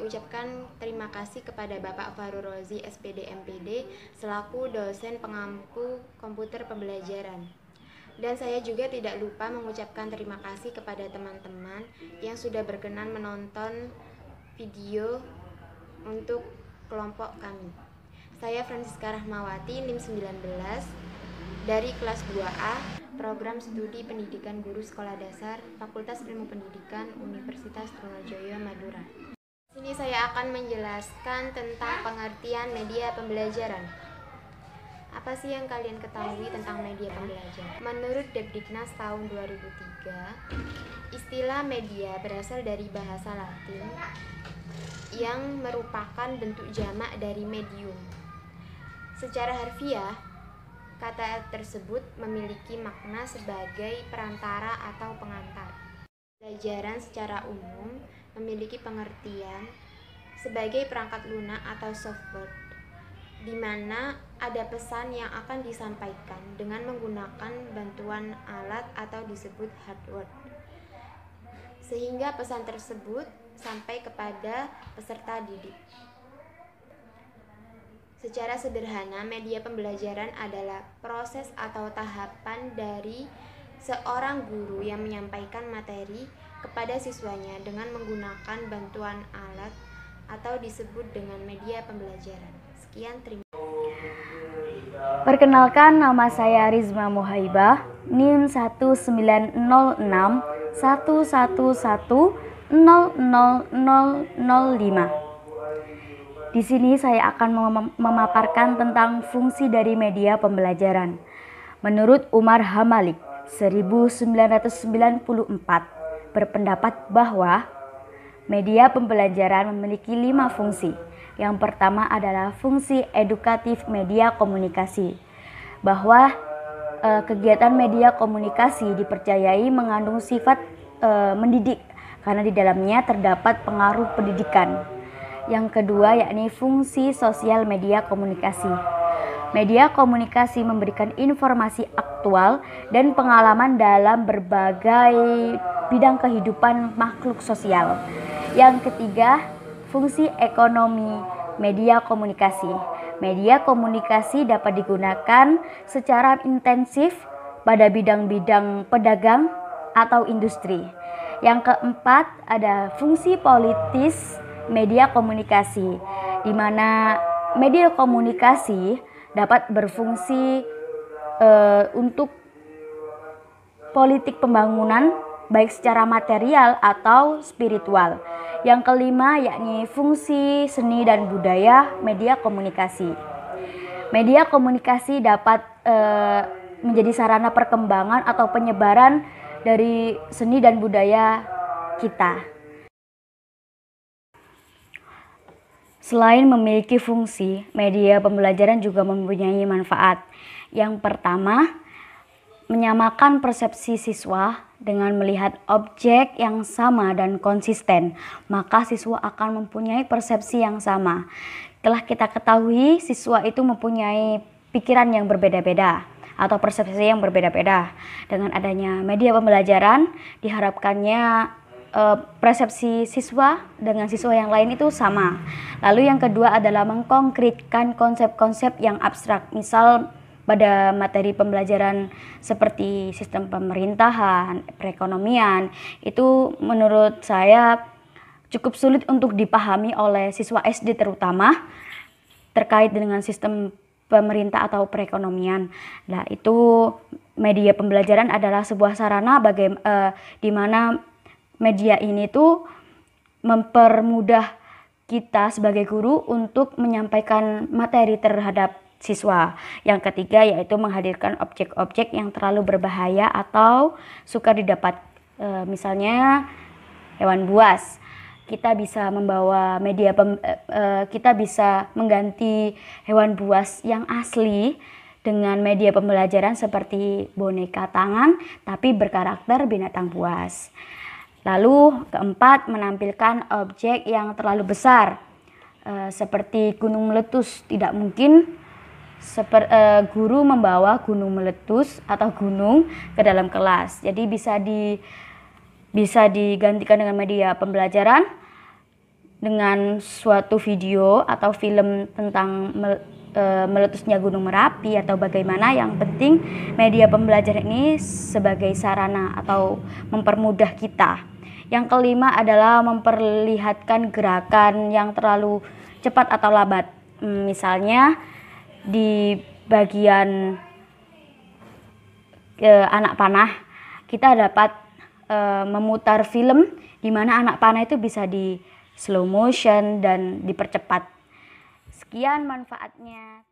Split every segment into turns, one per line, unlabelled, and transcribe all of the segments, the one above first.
ucapkan terima kasih kepada Bapak Farul Rozi, SPD MPD, selaku dosen pengampu komputer pembelajaran. Dan saya juga tidak lupa mengucapkan terima kasih kepada teman-teman yang sudah berkenan menonton video untuk kelompok kami. Saya Francisca Rahmawati, NIM 19, dari kelas 2A, Program Studi Pendidikan Guru Sekolah Dasar, Fakultas Ilmu Pendidikan, Universitas Trunojoyo, Madura. Di sini saya akan menjelaskan tentang pengertian media pembelajaran. Apa sih yang kalian ketahui tentang media pembelajaran? Menurut Depdiknas tahun 2003, istilah media berasal dari bahasa Latin yang merupakan bentuk jamak dari medium. Secara harfiah, kata tersebut memiliki makna sebagai perantara atau pengantar. Pembelajaran secara umum memiliki pengertian sebagai perangkat lunak atau software, di mana ada pesan yang akan disampaikan dengan menggunakan bantuan alat atau disebut hardware, sehingga pesan tersebut sampai kepada peserta didik. Secara sederhana, media pembelajaran adalah proses atau tahapan dari seorang guru yang menyampaikan materi kepada siswanya dengan menggunakan bantuan alat atau disebut dengan media pembelajaran. Sekian, terima kasih.
Perkenalkan, nama saya Rizma Muhaibah, NIM 191111000005. Di sini saya akan memaparkan tentang fungsi dari media pembelajaran. Menurut Umar Hamalik 1994 berpendapat bahwa media pembelajaran memiliki 5 fungsi. Yang pertama adalah fungsi edukatif media komunikasi, bahwa kegiatan media komunikasi dipercayai mengandung sifat mendidik karena di dalamnya terdapat pengaruh pendidikan. Yang kedua yakni fungsi sosial media komunikasi. Media komunikasi memberikan informasi aktual dan pengalaman dalam berbagai bidang kehidupan makhluk sosial. Yang ketiga, fungsi ekonomi media komunikasi. Media komunikasi dapat digunakan secara intensif pada bidang-bidang pedagang atau industri. Yang keempat, ada fungsi politis media komunikasi, di mana media komunikasi dapat berfungsi untuk politik pembangunan baik secara material atau spiritual. Yang kelima yakni fungsi seni dan budaya media komunikasi. Media komunikasi dapat menjadi sarana perkembangan atau penyebaran dari seni dan budaya kita. Selain memiliki fungsi, media pembelajaran juga mempunyai manfaat. Yang pertama, menyamakan persepsi siswa dengan melihat objek yang sama dan konsisten, maka siswa akan mempunyai persepsi yang sama. Telah kita ketahui, siswa itu mempunyai pikiran yang berbeda-beda atau persepsi yang berbeda-beda. Dengan adanya media pembelajaran, diharapkannya persepsi siswa dengan siswa yang lain itu sama. Lalu yang kedua adalah mengkonkretkan konsep-konsep yang abstrak. Misal pada materi pembelajaran seperti sistem pemerintahan, perekonomian, itu menurut saya cukup sulit untuk dipahami oleh siswa SD terutama terkait dengan sistem pemerintah atau perekonomian. Nah, itu media pembelajaran adalah sebuah sarana di mana media ini tuh mempermudah kita sebagai guru untuk menyampaikan materi terhadap siswa. Yang ketiga yaitu menghadirkan objek-objek yang terlalu berbahaya atau sukar didapat. Misalnya hewan buas. Kita bisa membawa kita bisa mengganti hewan buas yang asli dengan media pembelajaran seperti boneka tangan tapi berkarakter binatang buas. Lalu keempat, menampilkan objek yang terlalu besar seperti gunung meletus. Tidak mungkin guru membawa gunung meletus atau gunung ke dalam kelas. Jadi bisa digantikan dengan media pembelajaran dengan suatu video atau film tentang meletusnya Gunung Merapi atau bagaimana. Yang penting media pembelajaran ini sebagai sarana atau mempermudah kita. Yang kelima adalah memperlihatkan gerakan yang terlalu cepat atau lambat. Misalnya di bagian anak panah kita dapat memutar film di mana anak panah itu bisa di slow motion dan dipercepat. Sekian manfaatnya.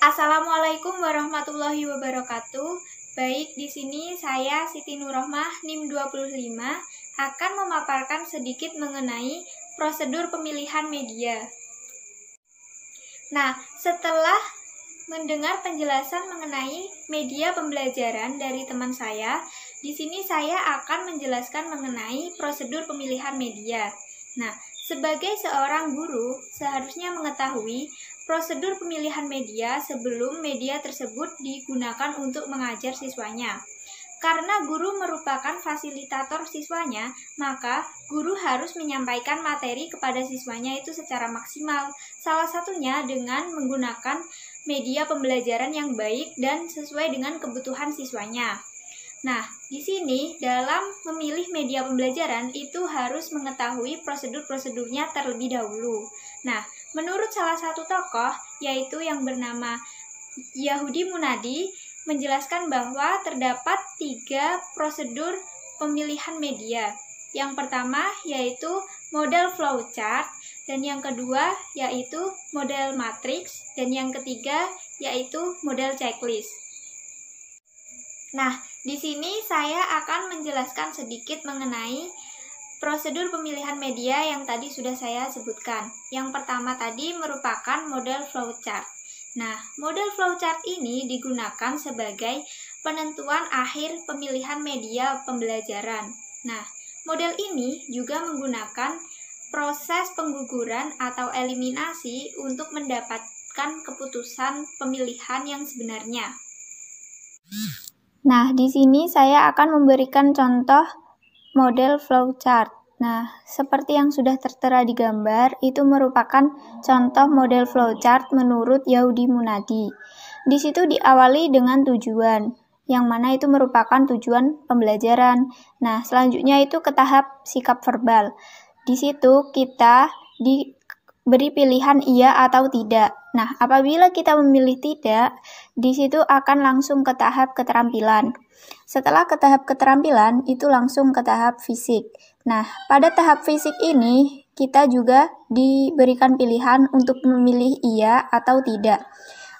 Assalamualaikum warahmatullahi wabarakatuh. Baik, di sini saya Siti Nurrohmah NIM 25 akan memaparkan sedikit mengenai prosedur pemilihan media. Nah, setelah mendengar penjelasan mengenai media pembelajaran dari teman saya, di sini saya akan menjelaskan mengenai prosedur pemilihan media. Nah, sebagai seorang guru, seharusnya mengetahui prosedur pemilihan media sebelum media tersebut digunakan untuk mengajar siswanya. Karena guru merupakan fasilitator siswanya, maka guru harus menyampaikan materi kepada siswanya itu secara maksimal. Salah satunya dengan menggunakan media pembelajaran yang baik dan sesuai dengan kebutuhan siswanya. Nah, di sini dalam memilih media pembelajaran itu harus mengetahui prosedur-prosedurnya terlebih dahulu. Nah, menurut salah satu tokoh, yaitu yang bernama Yahudi Munadi, menjelaskan bahwa terdapat 3 prosedur pemilihan media. Yang pertama yaitu model flowchart, dan yang kedua yaitu model matriks, dan yang ketiga yaitu model checklist. Nah, di sini saya akan menjelaskan sedikit mengenai prosedur pemilihan media yang tadi sudah saya sebutkan. Yang pertama tadi merupakan model flowchart. Nah, model flowchart ini digunakan sebagai penentuan akhir pemilihan media pembelajaran. Nah, model ini juga menggunakan proses pengguguran atau eliminasi untuk mendapatkan keputusan pemilihan yang sebenarnya. Nah, di sini saya akan memberikan contoh model flowchart. Nah, seperti yang sudah tertera di gambar, itu merupakan contoh model flowchart menurut Yahudi Munadi. Di situ diawali dengan tujuan, yang mana itu merupakan tujuan pembelajaran. Nah, selanjutnya itu ke tahap sikap verbal. Di situ kita diberi pilihan iya atau tidak. Nah, apabila kita memilih tidak, di situ akan langsung ke tahap keterampilan. Setelah ke tahap keterampilan, itu langsung ke tahap fisik. Nah, pada tahap fisik ini, kita juga diberikan pilihan untuk memilih iya atau tidak.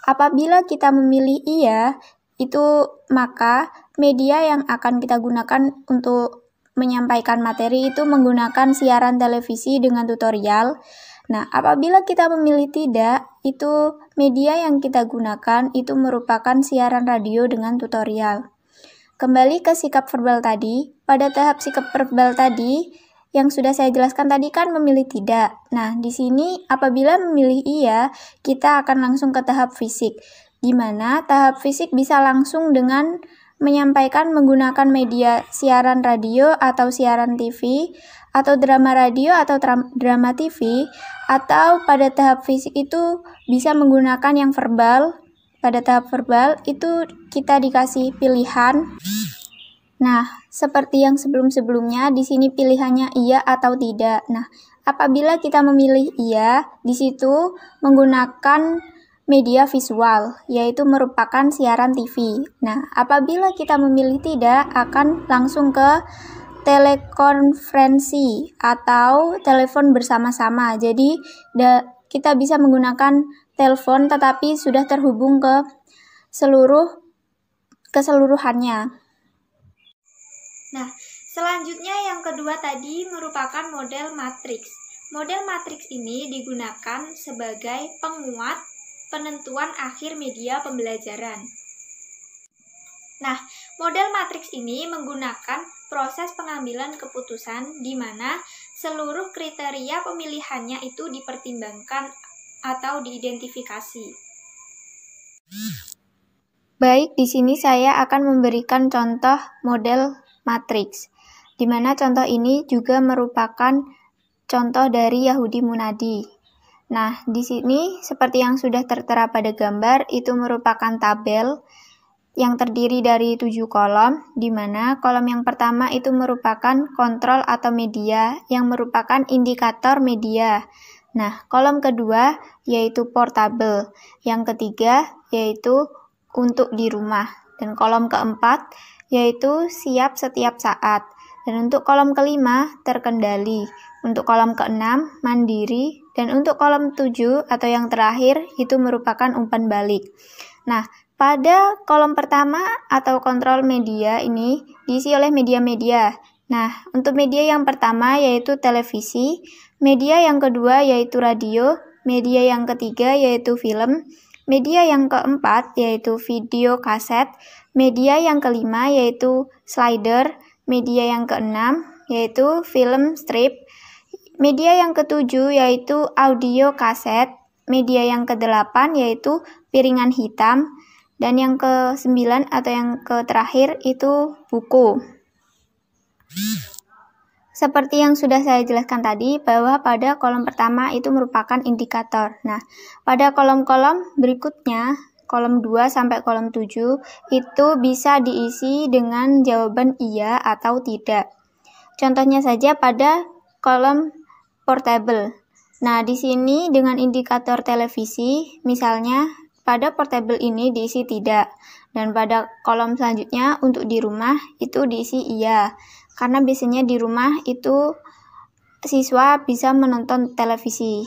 Apabila kita memilih iya, itu maka media yang akan kita gunakan untuk menyampaikan materi itu menggunakan siaran televisi dengan tutorial. Nah, apabila kita memilih tidak, itu media yang kita gunakan itu merupakan siaran radio dengan tutorial. Kembali ke sikap verbal tadi, pada tahap sikap verbal tadi, yang sudah saya jelaskan tadi kan memilih tidak. Nah, di sini apabila memilih iya, kita akan langsung ke tahap fisik, di mana tahap fisik bisa langsung dengan menyampaikan menggunakan media siaran radio atau siaran TV, atau drama radio atau drama TV, atau pada tahap fisik itu bisa menggunakan yang verbal. Pada tahap verbal itu kita dikasih pilihan. Nah, seperti yang sebelum-sebelumnya, di sini pilihannya iya atau tidak. Nah, apabila kita memilih iya, di situ menggunakan media visual, yaitu merupakan siaran TV. Nah, apabila kita memilih tidak, akan langsung ke telekonferensi atau telepon bersama-sama. Jadi, kita bisa menggunakan telepon tetapi sudah terhubung ke keseluruhannya. Nah, selanjutnya yang kedua tadi merupakan model matriks. Model matriks ini digunakan sebagai penguat penentuan akhir media pembelajaran. Nah, model matriks ini menggunakan proses pengambilan keputusan di mana seluruh kriteria pemilihannya itu dipertimbangkan atau diidentifikasi. Baik, di sini saya akan memberikan contoh model matriks, di mana contoh ini juga merupakan contoh dari Yahudi Munadi. Nah, di sini seperti yang sudah tertera pada gambar, itu merupakan tabel yang terdiri dari 7 kolom, di mana kolom yang pertama itu merupakan kontrol atau media, yang merupakan indikator media. Nah, kolom kedua yaitu portable, yang ketiga yaitu untuk di rumah, dan kolom keempat yaitu siap setiap saat, dan untuk kolom kelima terkendali, untuk kolom keenam mandiri, dan untuk kolom 7 atau yang terakhir itu merupakan umpan balik. Nah, pada kolom pertama atau kontrol media ini diisi oleh media-media. Nah, untuk media yang pertama yaitu televisi, media yang kedua yaitu radio, media yang ketiga yaitu film, media yang keempat yaitu video kaset, media yang kelima yaitu slider, media yang keenam yaitu film strip, media yang ketujuh yaitu audio kaset, media yang kedelapan yaitu piringan hitam, dan yang ke-9 atau yang terakhir itu buku. Seperti yang sudah saya jelaskan tadi, bahwa pada kolom pertama itu merupakan indikator. Nah, pada kolom-kolom berikutnya, kolom 2 sampai kolom 7, itu bisa diisi dengan jawaban iya atau tidak. Contohnya saja pada kolom portable. Nah, di sini dengan indikator televisi, misalnya pada portable ini diisi tidak, dan pada kolom selanjutnya untuk di rumah itu diisi iya, karena biasanya di rumah itu siswa bisa menonton televisi.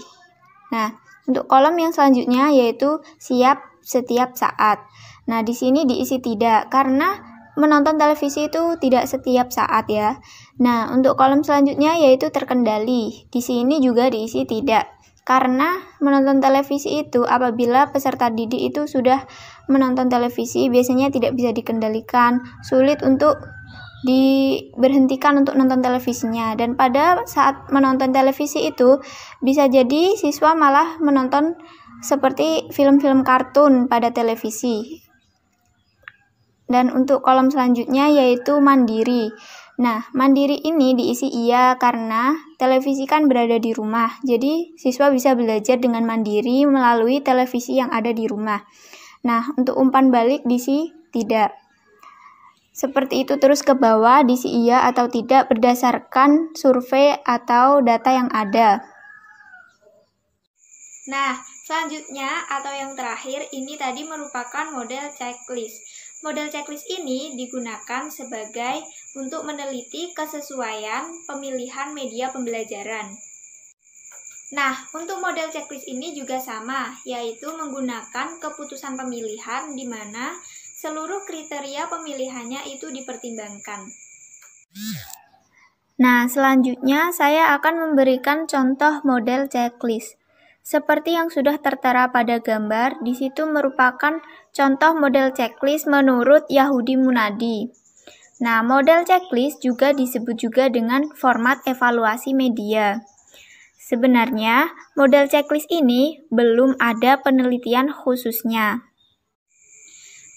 Nah, untuk kolom yang selanjutnya yaitu siap setiap saat. Nah, di sini diisi tidak, karena menonton televisi itu tidak setiap saat ya. Nah, untuk kolom selanjutnya yaitu terkendali. Di sini juga diisi tidak, karena menonton televisi itu apabila peserta didik itu sudah menonton televisi biasanya tidak bisa dikendalikan, sulit untuk diberhentikan untuk nonton televisinya, dan pada saat menonton televisi itu bisa jadi siswa malah menonton seperti film-film kartun pada televisi. Dan untuk kolom selanjutnya yaitu mandiri. Nah, mandiri ini diisi iya karena televisi kan berada di rumah, jadi siswa bisa belajar dengan mandiri melalui televisi yang ada di rumah. Nah, untuk umpan balik diisi tidak. Seperti itu terus ke bawah, diisi iya atau tidak berdasarkan survei atau data yang ada. Nah, selanjutnya atau yang terakhir ini tadi merupakan model checklist. Model checklist ini digunakan sebagai untuk meneliti kesesuaian pemilihan media pembelajaran. Nah, untuk model checklist ini juga sama, yaitu menggunakan keputusan pemilihan di mana seluruh kriteria pemilihannya itu dipertimbangkan. Nah, selanjutnya saya akan memberikan contoh model checklist. Seperti yang sudah tertera pada gambar, di situ merupakan contoh model checklist menurut Yahudi Munadi. Nah, model checklist juga disebut juga dengan format evaluasi media. Sebenarnya, model checklist ini belum ada penelitian khususnya.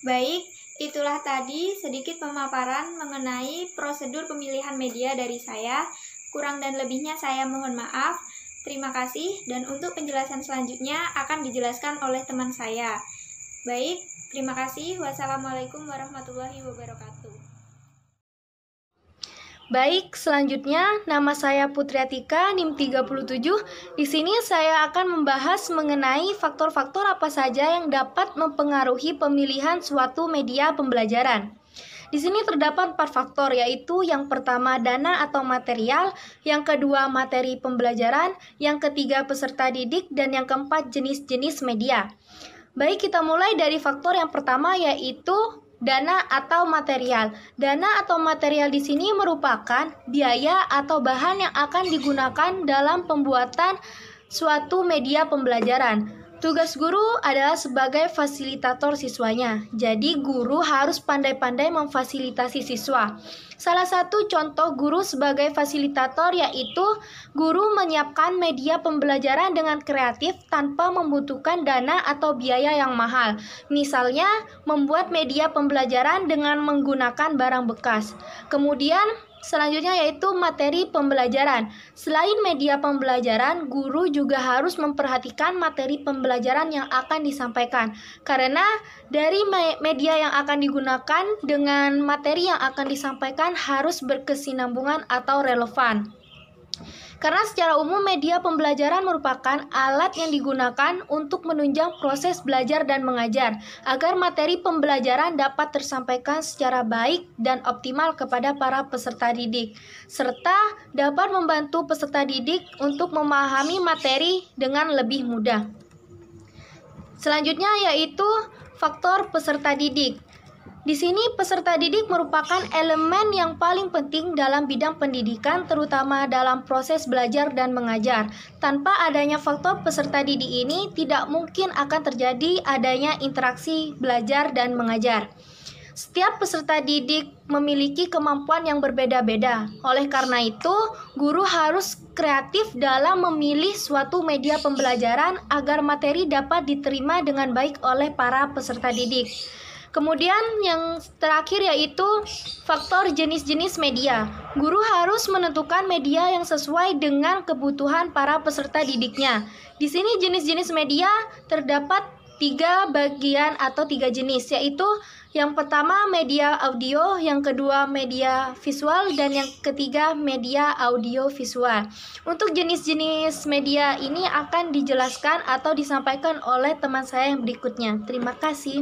Baik, itulah tadi sedikit pemaparan mengenai prosedur pemilihan media dari saya. Kurang dan lebihnya saya mohon maaf. Terima kasih, dan untuk penjelasan selanjutnya akan dijelaskan oleh teman saya. Baik, terima kasih. Wassalamualaikum warahmatullahi wabarakatuh.
Baik, selanjutnya nama saya Putri Atika, NIM 37. Di sini saya akan membahas mengenai faktor-faktor apa saja yang dapat mempengaruhi pemilihan suatu media pembelajaran. Di sini terdapat 4 faktor, yaitu yang pertama dana atau material, yang kedua materi pembelajaran, yang ketiga peserta didik, dan yang keempat jenis-jenis media. Baik, kita mulai dari faktor yang pertama, yaitu dana atau material. Dana atau material di sini merupakan biaya atau bahan yang akan digunakan dalam pembuatan suatu media pembelajaran. Tugas guru adalah sebagai fasilitator siswanya. Jadi guru harus pandai-pandai memfasilitasi siswa. Salah satu contoh guru sebagai fasilitator yaitu guru menyiapkan media pembelajaran dengan kreatif tanpa membutuhkan dana atau biaya yang mahal. Misalnya, membuat media pembelajaran dengan menggunakan barang bekas. Kemudian, Selanjutnya yaitu materi pembelajaran. Selain media pembelajaran, guru juga harus memperhatikan materi pembelajaran yang akan disampaikan. Karena dari media yang akan digunakan dengan materi yang akan disampaikan harus berkesinambungan atau relevan. Karena secara umum media pembelajaran merupakan alat yang digunakan untuk menunjang proses belajar dan mengajar, agar materi pembelajaran dapat tersampaikan secara baik dan optimal kepada para peserta didik, serta dapat membantu peserta didik untuk memahami materi dengan lebih mudah. Selanjutnya yaitu faktor peserta didik. Di sini peserta didik merupakan elemen yang paling penting dalam bidang pendidikan, terutama dalam proses belajar dan mengajar. Tanpa adanya faktor peserta didik ini, tidak mungkin akan terjadi adanya interaksi belajar dan mengajar. Setiap peserta didik memiliki kemampuan yang berbeda-beda. Oleh karena itu, guru harus kreatif dalam memilih suatu media pembelajaran agar materi dapat diterima dengan baik oleh para peserta didik. Kemudian yang terakhir yaitu faktor jenis-jenis media. Guru harus menentukan media yang sesuai dengan kebutuhan para peserta didiknya. Di sini jenis-jenis media terdapat 3 bagian atau 3 jenis, yaitu yang pertama media audio, yang kedua media visual, dan yang ketiga media audio visual. Untuk jenis-jenis media ini akan dijelaskan atau disampaikan oleh teman saya yang berikutnya. Terima kasih.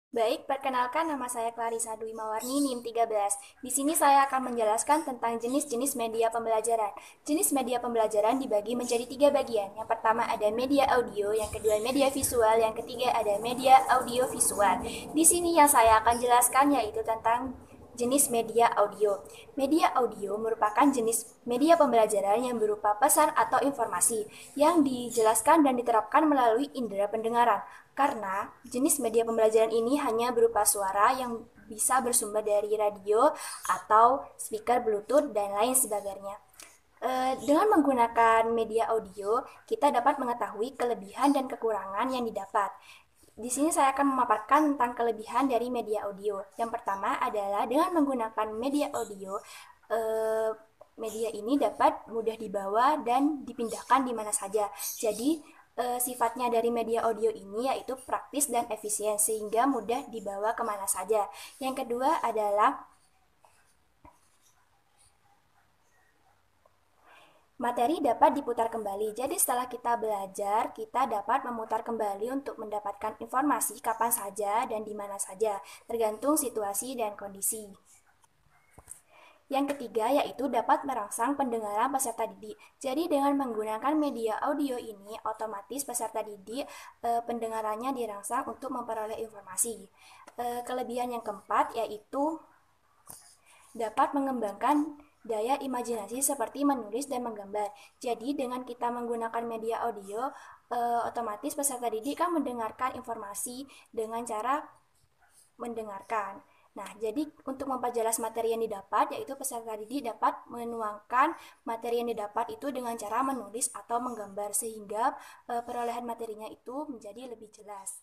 Baik, perkenalkan nama saya Clarissa Dwi Mawarni, NIM 13. Di sini saya akan menjelaskan tentang jenis-jenis media pembelajaran. Jenis media pembelajaran dibagi menjadi 3 bagian. Yang pertama ada media audio, yang kedua media visual, yang ketiga ada media audio visual. Di sini yang saya akan jelaskan yaitu tentang jenis media audio. Media audio merupakan jenis media pembelajaran yang berupa pesan atau informasi yang dijelaskan dan diterapkan melalui indera pendengaran. Karena jenis media pembelajaran ini hanya berupa suara yang bisa bersumber dari radio atau speaker Bluetooth dan lain sebagainya. Dengan menggunakan media audio, kita dapat mengetahui kelebihan dan kekurangan yang didapat. Di sini saya akan memaparkan tentang kelebihan dari media audio. Yang pertama adalah dengan menggunakan media audio, media ini dapat mudah dibawa dan dipindahkan di mana saja. Jadi, sifatnya dari media audio ini yaitu praktis dan efisien sehingga mudah dibawa kemana saja. Yang kedua adalah materi dapat diputar kembali. Jadi setelah kita belajar, kita dapat memutar kembali untuk mendapatkan informasi kapan saja dan di mana saja, tergantung situasi dan kondisi. Yang ketiga yaitu dapat merangsang pendengaran peserta didik. Jadi dengan menggunakan media audio ini, otomatis peserta didik pendengarannya dirangsang untuk memperoleh informasi. Kelebihan yang keempat yaitu dapat mengembangkan daya imajinasi seperti menulis dan menggambar. Jadi dengan kita menggunakan media audio, otomatis peserta didik kan mendengarkan informasi dengan cara mendengarkan. Nah, jadi untuk memperjelas materi yang didapat, yaitu peserta didik dapat menuangkan materi yang didapat itu dengan cara menulis atau menggambar, sehingga perolehan materinya itu menjadi lebih jelas.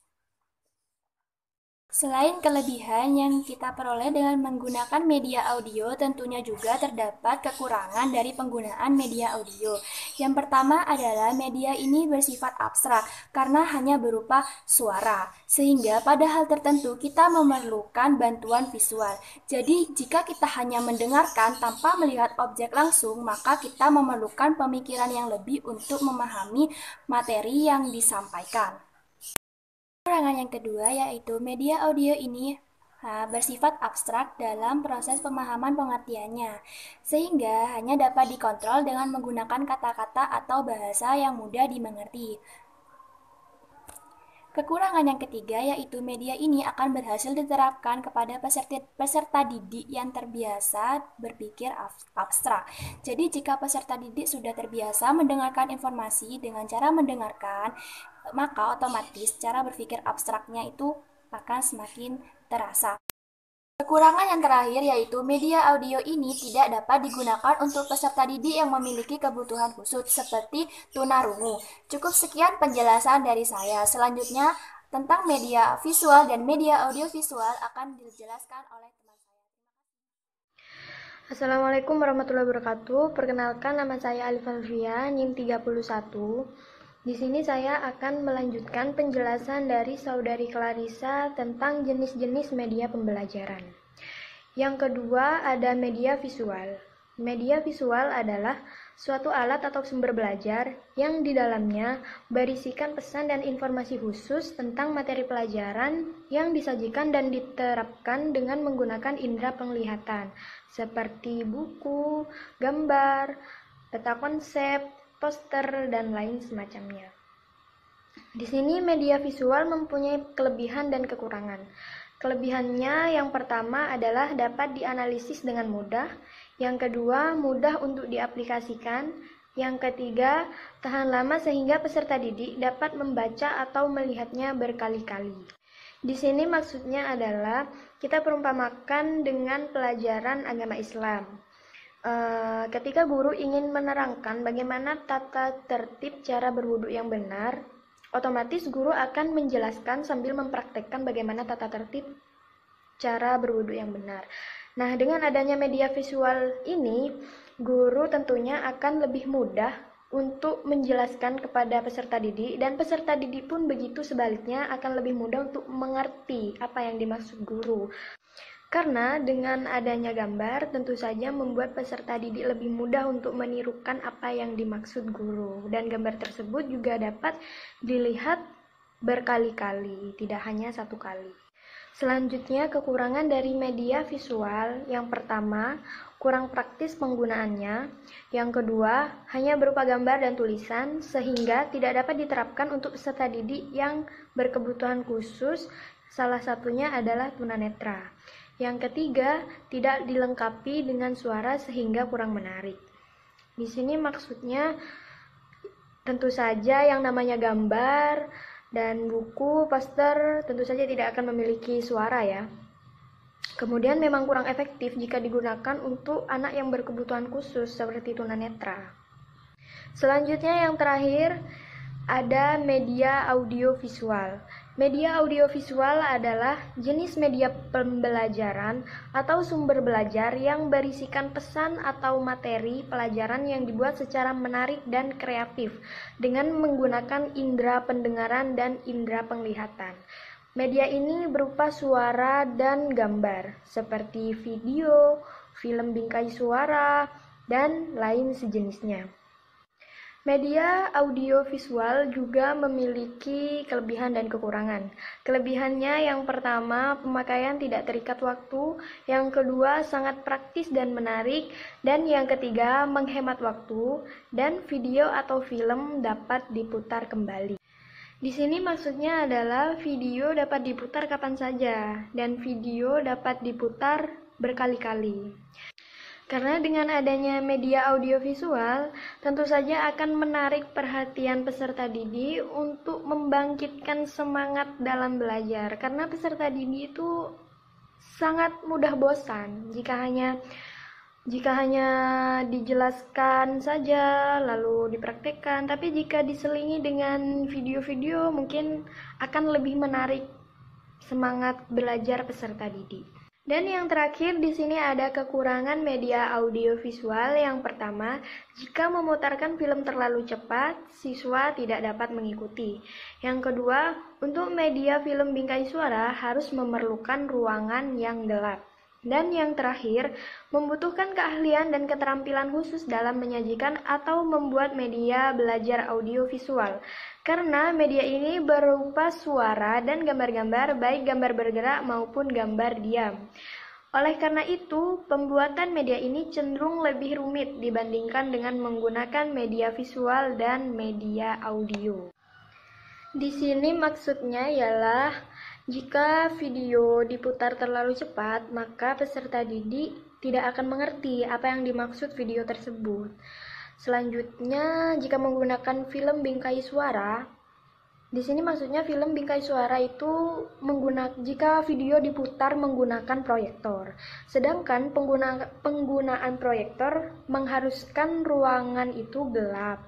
Selain kelebihan yang kita peroleh dengan menggunakan media audio, tentunya juga terdapat kekurangan dari penggunaan media audio. Yang pertama adalah media ini bersifat abstrak karena hanya berupa suara, sehingga pada hal tertentu kita memerlukan bantuan visual. Jadi, jika kita hanya mendengarkan tanpa melihat objek langsung, maka kita memerlukan pemikiran yang lebih untuk memahami materi yang disampaikan. Kekurangan yang kedua yaitu media audio ini bersifat abstrak dalam proses pemahaman pengertiannya, sehingga hanya dapat dikontrol dengan menggunakan kata-kata atau bahasa yang mudah dimengerti. Kekurangan yang ketiga yaitu media ini akan berhasil diterapkan kepada peserta didik yang terbiasa berpikir abstrak. Jadi jika peserta didik sudah terbiasa mendengarkan informasi dengan cara mendengarkan, maka otomatis cara berpikir abstraknya itu akan semakin terasa. Kekurangan yang terakhir yaitu media audio ini tidak dapat digunakan untuk peserta didik yang memiliki kebutuhan khusus seperti tunarungu. Cukup sekian penjelasan dari saya. Selanjutnya tentang media visual dan media audio visual akan dijelaskan oleh teman saya.
Assalamualaikum warahmatullahi wabarakatuh. Perkenalkan, nama saya Alif Alfia, NIM 31. Di sini saya akan melanjutkan penjelasan dari Saudari Clarissa tentang jenis-jenis media pembelajaran. Yang kedua ada media visual. Media visual adalah suatu alat atau sumber belajar yang di dalamnya berisikan pesan dan informasi khusus tentang materi pelajaran yang disajikan dan diterapkan dengan menggunakan indera penglihatan, seperti buku, gambar, peta konsep, poster, dan lain semacamnya. Di sini media visual mempunyai kelebihan dan kekurangan. Kelebihannya yang pertama adalah dapat dianalisis dengan mudah, yang kedua mudah untuk diaplikasikan, yang ketiga tahan lama sehingga peserta didik dapat membaca atau melihatnya berkali-kali. Di sini maksudnya adalah kita perumpamakan dengan pelajaran agama Islam. Ketika guru ingin menerangkan bagaimana tata tertib cara berwudu yang benar, otomatis guru akan menjelaskan sambil mempraktekkan bagaimana tata tertib cara berwudu yang benar. Nah, dengan adanya media visual ini, guru tentunya akan lebih mudah untuk menjelaskan kepada peserta didik, dan peserta didik pun begitu sebaliknya akan lebih mudah untuk mengerti apa yang dimaksud guru. Karena dengan adanya gambar tentu saja membuat peserta didik lebih mudah untuk menirukan apa yang dimaksud guru, dan gambar tersebut juga dapat dilihat berkali-kali, tidak hanya satu kali. Selanjutnya, kekurangan dari media visual. Yang pertama, kurang praktis penggunaannya. Yang kedua, hanya berupa gambar dan tulisan sehingga tidak dapat diterapkan untuk peserta didik yang berkebutuhan khusus, salah satunya adalah tunanetra. Yang ketiga, tidak dilengkapi dengan suara sehingga kurang menarik. Di sini maksudnya tentu saja yang namanya gambar dan buku, poster tentu saja tidak akan memiliki suara ya. Kemudian memang kurang efektif jika digunakan untuk anak yang berkebutuhan khusus seperti tunanetra. Selanjutnya yang terakhir ada media audiovisual. Media audiovisual adalah jenis media pembelajaran atau sumber belajar yang berisikan pesan atau materi pelajaran yang dibuat secara menarik dan kreatif dengan menggunakan indera pendengaran dan indera penglihatan. Media ini berupa suara dan gambar, seperti video, film bingkai suara, dan lain sejenisnya. Media audiovisual juga memiliki kelebihan dan kekurangan. Kelebihannya yang pertama, pemakaian tidak terikat waktu, yang kedua sangat praktis dan menarik, dan yang ketiga menghemat waktu, dan video atau film dapat diputar kembali. Di sini maksudnya adalah video dapat diputar kapan saja, dan video dapat diputar berkali-kali. Karena dengan adanya media audiovisual, tentu saja akan menarik perhatian peserta didik untuk membangkitkan semangat dalam belajar. Karena peserta didik itu sangat mudah bosan jika hanya dijelaskan saja lalu dipraktekkan. Tapi jika diselingi dengan video-video mungkin akan lebih menarik semangat belajar peserta didik. Dan yang terakhir di sini ada kekurangan media audiovisual. Yang pertama, jika memutarkan film terlalu cepat, siswa tidak dapat mengikuti. Yang kedua, untuk media film bingkai suara harus memerlukan ruangan yang gelap. Dan yang terakhir, membutuhkan keahlian dan keterampilan khusus dalam menyajikan atau membuat media belajar audiovisual. Karena media ini berupa suara dan gambar-gambar, baik gambar bergerak maupun gambar diam. Oleh karena itu, pembuatan media ini cenderung lebih rumit dibandingkan dengan menggunakan media visual dan media audio. Di sini maksudnya ialah jika video diputar terlalu cepat, maka peserta didik tidak akan mengerti apa yang dimaksud video tersebut. Selanjutnya, jika menggunakan film bingkai suara, di sini maksudnya film bingkai suara itu jika video diputar menggunakan proyektor. Sedangkan penggunaan proyektor mengharuskan ruangan itu gelap.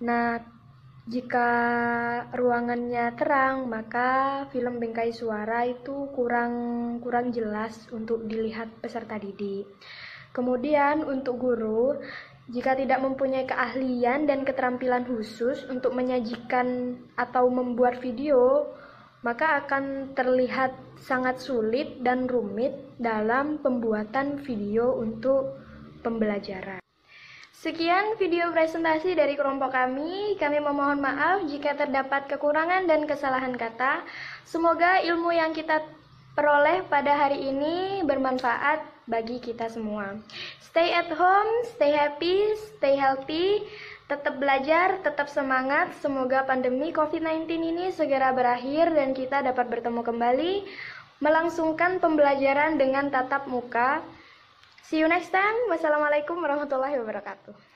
Nah, jika ruangannya terang, maka film bingkai suara itu kurang jelas untuk dilihat peserta didik. Kemudian untuk guru, jika tidak mempunyai keahlian dan keterampilan khusus untuk menyajikan atau membuat video, maka akan terlihat sangat sulit dan rumit dalam pembuatan video untuk pembelajaran. Sekian video presentasi dari kelompok kami. Kami memohon maaf jika terdapat kekurangan dan kesalahan kata. Semoga ilmu yang kita peroleh pada hari ini bermanfaat bagi kita semua. Stay at home, stay happy, stay healthy, tetap belajar, tetap semangat. Semoga pandemi COVID-19 ini segera berakhir dan kita dapat bertemu kembali, melangsungkan pembelajaran dengan tatap muka. See you next time. Wassalamualaikum warahmatullahi wabarakatuh.